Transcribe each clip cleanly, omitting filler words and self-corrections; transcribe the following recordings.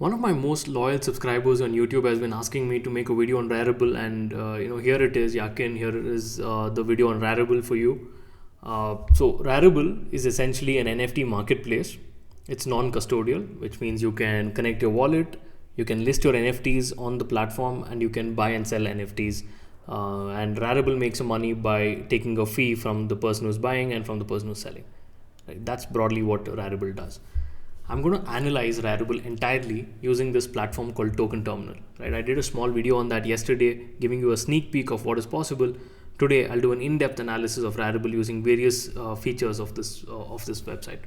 One of my most loyal subscribers on YouTube has been asking me to make a video on Rarible, and here it is, Yakin. Here is the video on Rarible for you. So Rarible is essentially an NFT marketplace. It's non-custodial, which means you can connect your wallet, you can list your NFTs on the platform, and you can buy and sell NFTs. And Rarible makes money by taking a fee from the person who's buying and from the person who's selling. Right? That's broadly what Rarible does. I'm going to analyze Rarible entirely using this platform called Token Terminal. Right? I did a small video on that yesterday, giving you a sneak peek of what is possible. Today, I'll do an in-depth analysis of Rarible using various features of this website.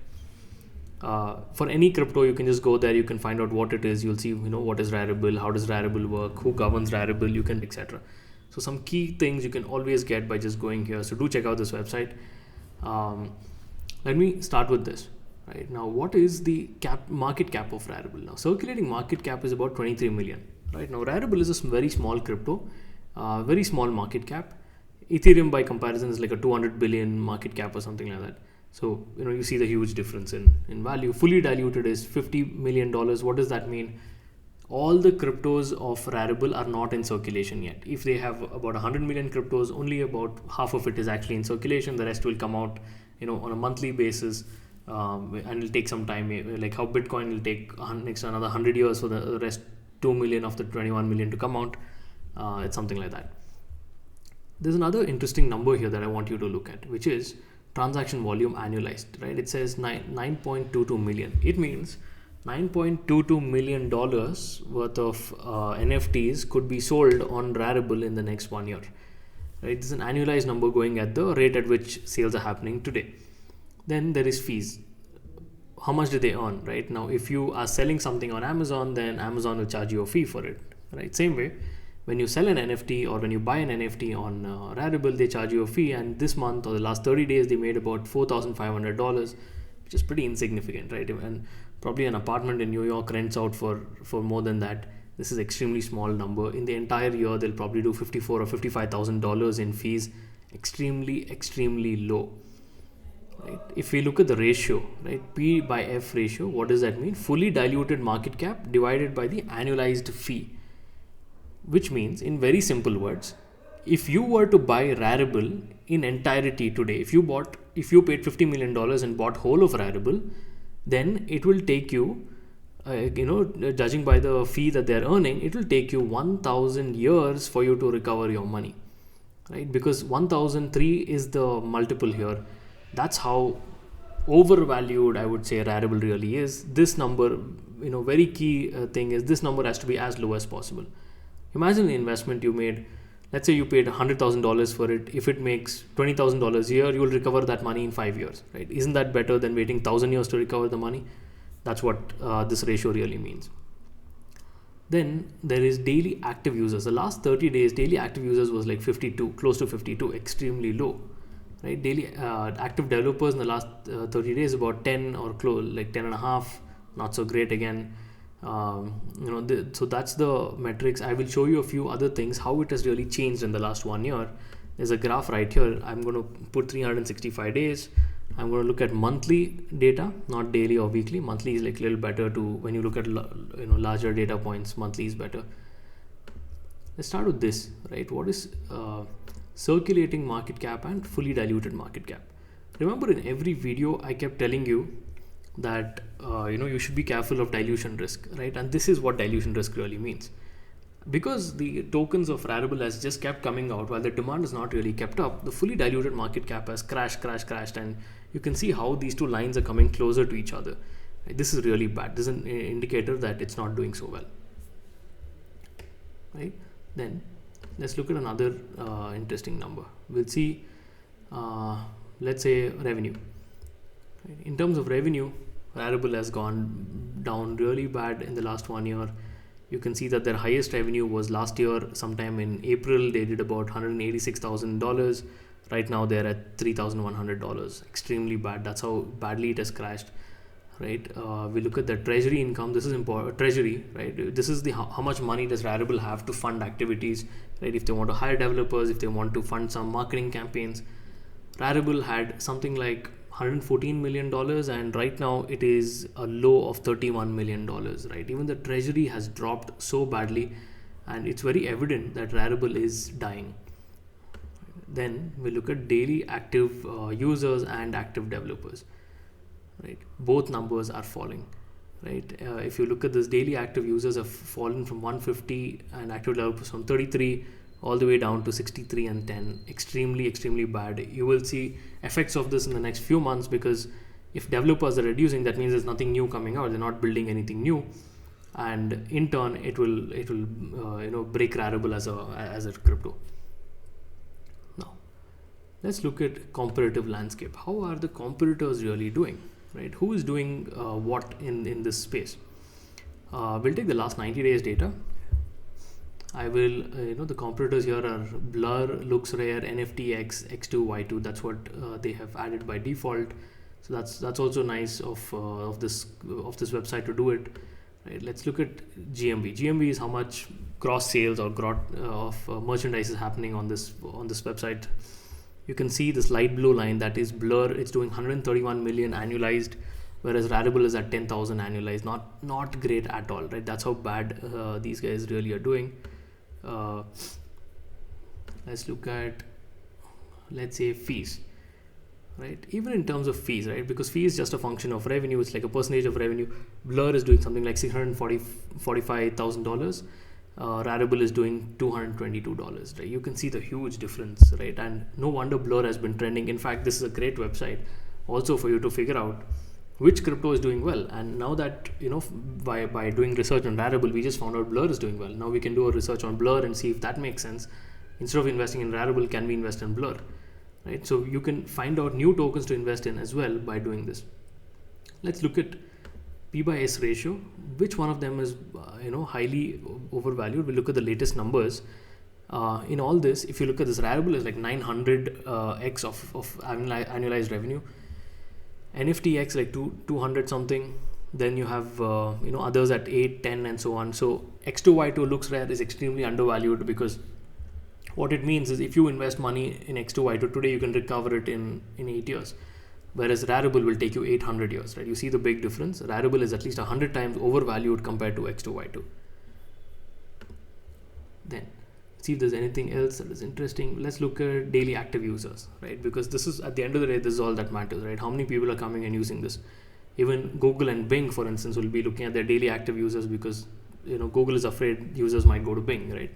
For any crypto, you can just go there. You can find out what it is. You'll see, what is Rarible, how does Rarible work, who governs Rarible, you can, etc. So some key things you can always get by just going here. So do check out this website. Let me start with this. Right now, what is the market cap of Rarible? Now, circulating market cap is about 23 million. Right now, Rarible is a very small crypto, very small market cap. Ethereum, by comparison, is like a 200 billion market cap or something like that. So you see the huge difference in value. Fully diluted is $50 million. What does that mean? All the cryptos of Rarible are not in circulation yet. If they have about 100 million cryptos, only about half of it is actually in circulation. The rest will come out, on a monthly basis. And it'll take some time, like how Bitcoin will take next another 100 years for the rest 2 million of the 21 million to come out. It's something like that. There's another interesting number here that I want you to look at, which is transaction volume annualized, right? It says 9.22 million. It means $9.22 million worth of NFTs could be sold on Rarible in the next 1 year. Right? This is an annualized number going at the rate at which sales are happening today. Then there is fees. How much do they earn? Right now, if you are selling something on Amazon, then Amazon will charge you a fee for it. Right? Same way, when you sell an NFT or when you buy an NFT on Rarible, they charge you a fee. And this month or the last 30 days, they made about $4,500, which is pretty insignificant, right? And probably an apartment in New York rents out for more than that. This is extremely small number. In the entire year, they'll probably do $54,000 or $55,000 in fees. Extremely low. Right. If we look at the ratio, right, P by F ratio, what does that mean? Fully diluted market cap divided by the annualized fee. Which means, in very simple words, if you were to buy Rarible in entirety today, if you paid $50 million and bought whole of Rarible, then it will take you, judging by the fee that they're earning, it will take you 1,000 years for you to recover your money, right? Because 1,003 is the multiple here. That's how overvalued I would say Rarible really is. This number, very key thing is this number has to be as low as possible. Imagine the investment you made. Let's say you paid $100,000 for it. If it makes $20,000 a year, you will recover that money in 5 years, right? Isn't that better than waiting 1,000 years to recover the money? That's what this ratio really means. Then there is daily active users. The last 30 days, daily active users was like 52, close to 52, extremely low. Right, daily active developers in the last 30 days about 10 or close, like 10 and a half, not so great again. So that's the metrics. I will show you a few other things, how it has really changed in the last 1 year. There's a graph right here. I'm going to put 365 days. I'm going to look at monthly data, not daily or weekly. Monthly is like a little better when you look at larger data points. Monthly is better. Let's start with this, right? What is circulating market cap and fully diluted market cap? Remember, in every video I kept telling you that you should be careful of dilution risk, right? And this is what dilution risk really means. Because the tokens of Rarible has just kept coming out while the demand is not really kept up, the fully diluted market cap has crashed, and you can see how these two lines are coming closer to each other. Right? This is really bad. This is an indicator that it's not doing so well. Right? Then let's look at another interesting number. We'll see, let's say, revenue. In terms of revenue, Rarible has gone down really bad in the last 1 year. You can see that their highest revenue was last year, sometime in April. They did about $186,000. Right now, they're at $3,100. Extremely bad. That's how badly it has crashed. Right? We look at the treasury income. This is important. Treasury, right? This is how much money does Rarible have to fund activities, right? If they want to hire developers, if they want to fund some marketing campaigns. Rarible had something like $114 million, and right now it is a low of $31 million, right? Even the treasury has dropped so badly, and it's very evident that Rarible is dying. Then we look at daily active users and active developers, right? Both numbers are falling, right? If you look at this, daily active users have fallen from 150 and active developers from 33 all the way down to 63 and 10. Extremely bad. You will see effects of this in the next few months, because if developers are reducing, that means there's nothing new coming out. They're not building anything new, and in turn it will break Rarible as a crypto. Now let's look at competitive landscape. How are the competitors really doing, right? Who is doing what in this space? We'll take the last 90 days data. I will, the competitors here are Blur, LooksRare, NFTs, X2, Y2. That's what they have added by default. So that's also nice of this website to do it. Right? Let's look at GMV. GMV is how much gross sales or merchandise is happening on this website. You can see this light blue line, that is Blur. It's doing 131 million annualized, whereas Rarible is at 10,000 annualized. Not great at all, right? That's how bad these guys really are doing. Let's look at, let's say, fees, right? Even in terms of fees, right? Because fee is just a function of revenue. It's like a percentage of revenue. Blur is doing something like $645,000. Rarible is doing $222, right? You can see the huge difference, right? And no wonder Blur has been trending. In fact, this is a great website also for you to figure out which crypto is doing well. And now that, by doing research on Rarible, we just found out Blur is doing well. Now we can do a research on Blur and see if that makes sense. Instead of investing in Rarible, can we invest in Blur, right? So you can find out new tokens to invest in as well by doing this. Let's look at P by S ratio. Which one of them is highly overvalued? We'll look at the latest numbers. In all this, if you look at this, Rarible is like 900x of annualized revenue. NFTx like 200 something. Then you have others at 8, 10 and so on. So X2Y2 LooksRare is extremely undervalued, because what it means is if you invest money in X2Y2 today, you can recover it in 8 years, whereas Rarible will take you 800 years, right? You see the big difference. Rarible is at least 100 times overvalued compared to X2Y2. Then see if there's anything else that is interesting. Let's look at daily active users, right? Because this is, at the end of the day, this is all that matters, right? How many people are coming and using this? Even Google and Bing, for instance, will be looking at their daily active users, because Google is afraid users might go to Bing, right?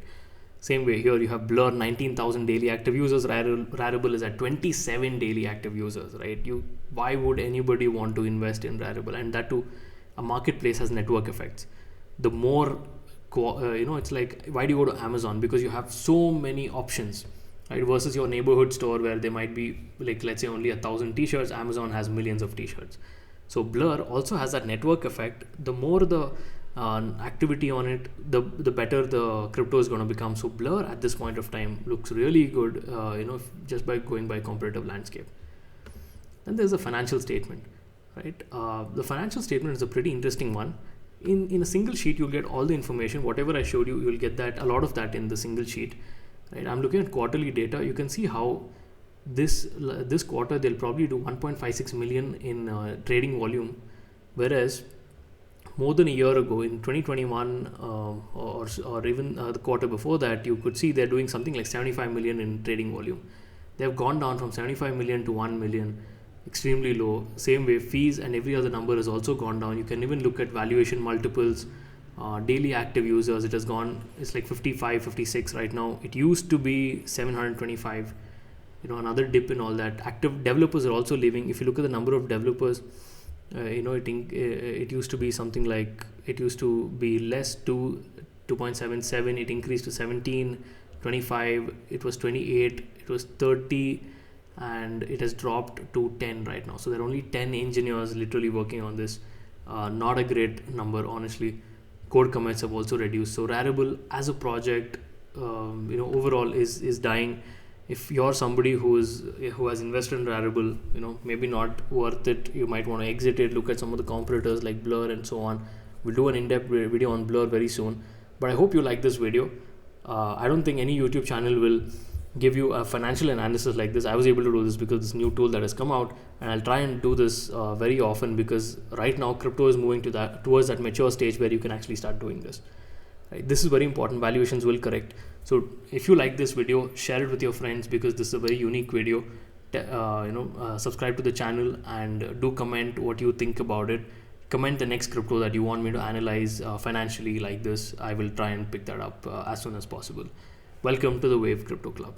Same way here, you have Blur, 19,000 daily active users. Rarible is at 27 daily active users, right? Why would anybody want to invest in Rarible? And that too, a marketplace has network effects. The more it's like, why do you go to Amazon? Because you have so many options, right? Versus your neighborhood store, where there might be, like, let's say only 1,000 t-shirts. Amazon has millions of t-shirts. So Blur also has that network effect. The more the activity on it, the better the crypto is going to become. So Blur at this point of time looks really good, just by going by competitive landscape. Then there's a financial statement, right? The financial statement is a pretty interesting one. In a single sheet, you'll get all the information. Whatever I showed you, you'll get a lot of that in the single sheet, right? I'm looking at quarterly data. You can see how this quarter they'll probably do 1.56 million in trading volume, whereas more than a year ago in 2021 or even the quarter before that, you could see they're doing something like 75 million in trading volume. They've gone down from 75 million to 1 million. Extremely low. Same way, fees and every other number has also gone down. You can even look at valuation multiples, daily active users. It has gone, it's like 55, 56 right now. It used to be 725. Another dip in all that. Active developers are also leaving. If you look at the number of developers, it used to be something like, it used to be less to 2.77. It increased to 17, 25. It was 28. It was 30. And it has dropped to 10 right now. So there are only 10 engineers literally working on this. Not a great number, honestly. Code commits have also reduced. So Rarible as a project, overall is dying. If you're somebody who has invested in Rarible, maybe not worth it. You might want to exit it. Look at some of the competitors like Blur and so on. We'll do an in-depth video on Blur very soon. But I hope you like this video. I don't think any YouTube channel will give you a financial analysis like this. I was able to do this because this new tool that has come out, and I'll try and do this very often, because right now crypto is moving to that towards that mature stage where you can actually start doing this. Right? This is very important. Valuations will correct. So if you like this video, share it with your friends, because this is a very unique video. Subscribe to the channel and do comment what you think about it. Comment the next crypto that you want me to analyze financially like this. I will try and pick that up as soon as possible. Welcome to the Wave Crypto Club.